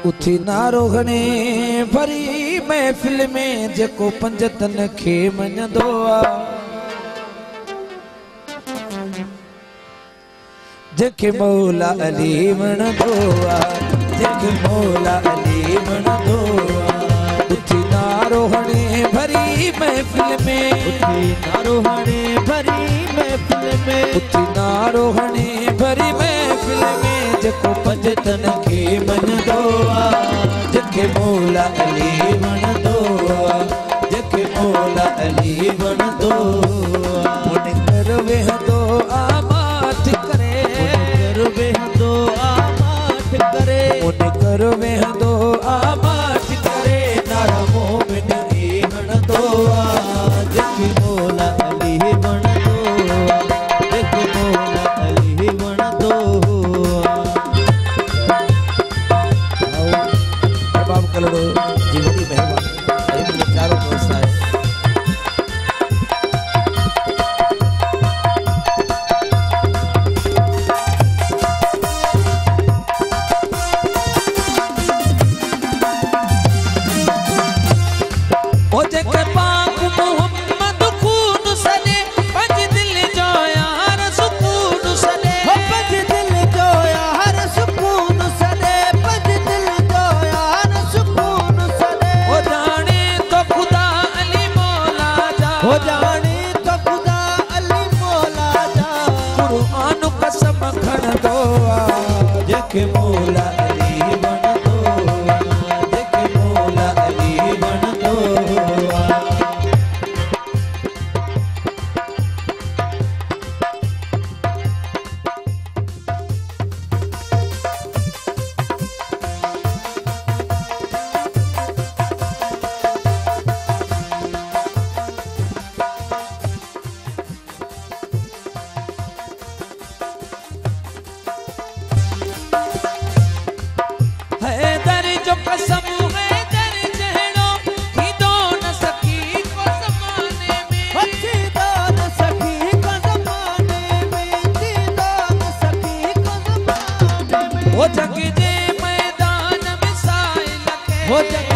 उथी नारोहणे भरी महफिल में जेको पंजतन खे मञंदो आ, जेके मौला अली वणंदो आ, जेके मौला अली वणंदो आ। उथी नारोहणे भरी महफिल में, उथी नारोहणे भरी महफिल में, उथी नारोहणे भरी महफिल में जेको पंजतन खे मञंदो आ, जेके मौला अली वणंदो आ, जेके मौला अली वणंदो आ। उन कर वेहंदो आमाठ करे, कर वेहंदो आमाठ करे, उन कर वेहंदो आमाठ करे। नारा मोमिन ई वणंदो आ, जेके मौला अली वणंदो आ, जेके मौला अली वणंदो आ। बाबा कलड़ो जी वॾी महिरबानी, मुंहिंजो प्यारो दोस्त आहे। ओ जेके पाक मोहम्मद खून सने, पंज दिल जो यार सुकून सने, पंज दिल जो यार सुकून सने, पंज दिल जो यार सुकून सने। ओ जाने तो खुदा अली मौला जा, हो जाने तो खुदा अली मौला जा। कुरान कसम खणंदो आ, जेके मौला अली वणंदो आ, जेके मौला अली वणंदो आ। हैदर जो कसम हैदर जहड़ो थींदो न सकी को ज़माने में, थींदो न सकी को ज़माने में, थींदो न सकी को ज़माने में। वो जग जे मैदान में साइल के, हो जग